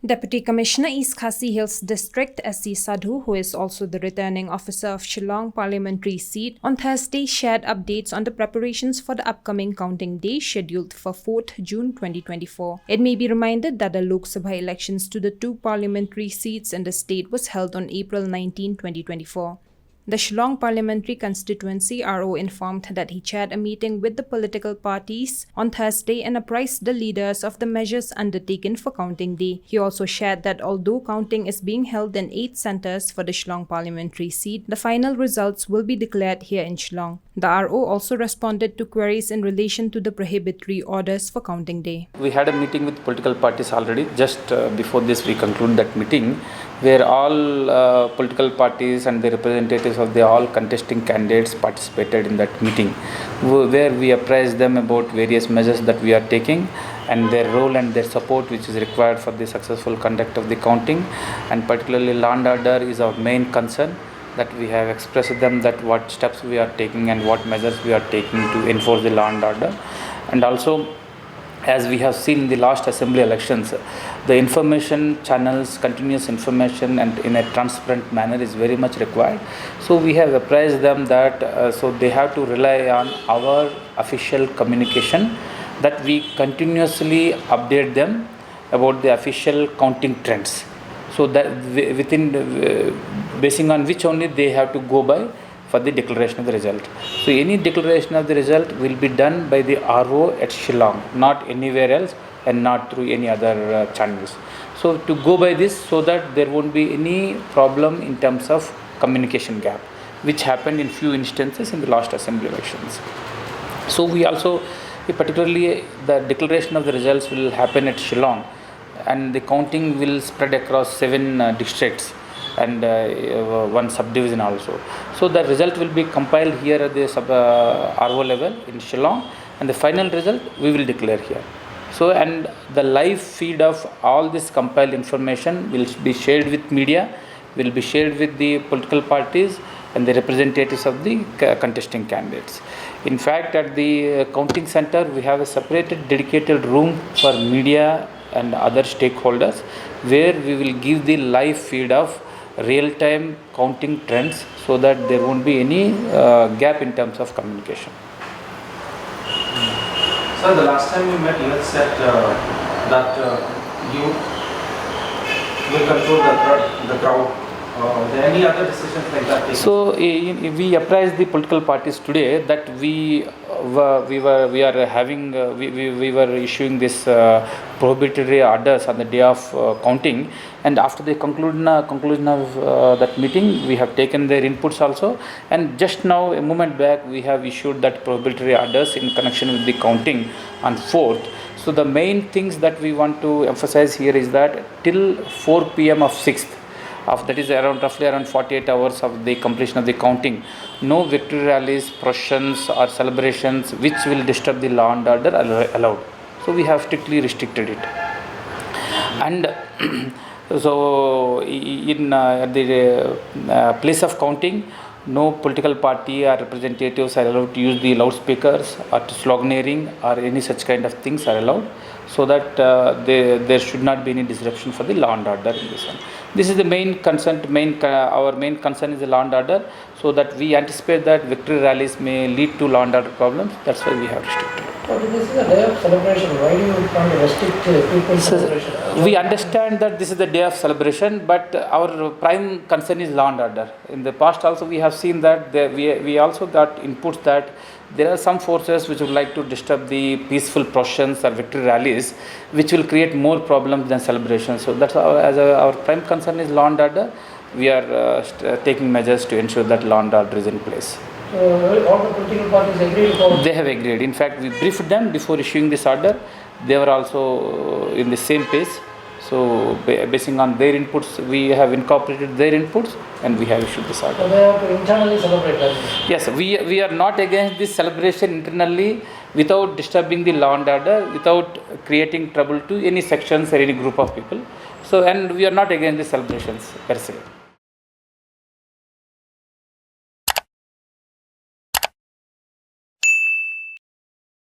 Deputy Commissioner East Khasi Hills District S.C. Sadhu, who is also the returning officer of Shillong Parliamentary Seat, on Thursday shared updates on the preparations for the upcoming counting day scheduled for 4th June 2024. It may be reminded that the Lok Sabha elections to the two parliamentary seats in the state was held on April 19, 2024. The Shillong Parliamentary Constituency RO informed that he chaired a meeting with the political parties on Thursday and apprised the leaders of the measures undertaken for counting day. He also shared that although counting is being held in 8 centres for the Shillong Parliamentary seat, the final results will be declared here in Shillong. The RO also responded to queries in relation to the prohibitory orders for counting day. We had a meeting with political parties already. Just before this, we concluded that meeting where all political parties and the representatives of the all contesting candidates participated in that meeting, where we apprised them about various measures that we are taking and their role and their support which is required for the successful conduct of the counting, and particularly law and order is our main concern, that we have expressed them that what steps we are taking and what measures we are taking to enforce the law and order. And also, as we have seen in the last assembly elections, the information channels, continuous information and in a transparent manner is very much required. So we have apprised them that so they have to rely on our official communication, that we continuously update them about the official counting trends. So that basing on which only they have to go by for the declaration of the result. So any declaration of the result will be done by the RO at Shillong, not anywhere else and not through any other channels. So to go by this, so that there won't be any problem in terms of communication gap, which happened in few instances in the last assembly elections. So we also, particularly the declaration of the results will happen at Shillong, and the counting will spread across 7 districts and 1 subdivision also. So the result will be compiled here at the RO level in Shillong, and the final result we will declare here. So, and the live feed of all this compiled information will be shared with media, will be shared with the political parties and the representatives of the contesting candidates. In fact, at the counting center, we have a separated dedicated room for media and other stakeholders, where we will give the live feed of real-time counting trends, so that there won't be any gap in terms of communication. Sir, the last time you met, you had said that you will control the crowd. Are there any other decisions like that taken? So we apprised the political parties today that we were issuing this prohibitory orders on the day of counting, and after the conclusion of that meeting, we have taken their inputs also, and just now a moment back we have issued that prohibitory orders in connection with the counting on 4th. So the main things that we want to emphasize here is that till 4 p.m. of 6th, that is roughly around 48 hours of the completion of the counting, no victory rallies, processions or celebrations which will disturb the law and order are allowed. So we have strictly restricted it. And so in the place of counting, no political party or representatives are allowed to use the loudspeakers or to sloganeering or any such kind of things are allowed, so that there should not be any disruption for the law and order in this one. This is the main concern. Our main concern is the law and order, so that we anticipate that victory rallies may lead to law and order problems. That's why we have restricted it. But this is a day of celebration. Why do you want to restrict people's celebration? We understand that this is the day of celebration, but our prime concern is law and order. In the past also we have seen that we also got inputs that there are some forces which would like to disturb the peaceful processions or victory rallies, which will create more problems than celebrations. So that's our prime concern is law and order. We are taking measures to ensure that law and order is in place. All the political parties agreed? They have agreed. In fact, we briefed them before issuing this order. They were also in the same pace. So, basing on their inputs, we have incorporated their inputs and we have issued this order. So, they have to internally celebrate that? Yes, we are not against this celebration internally without disturbing the law and order, without creating trouble to any sections or any group of people. So, and we are not against the celebrations per se.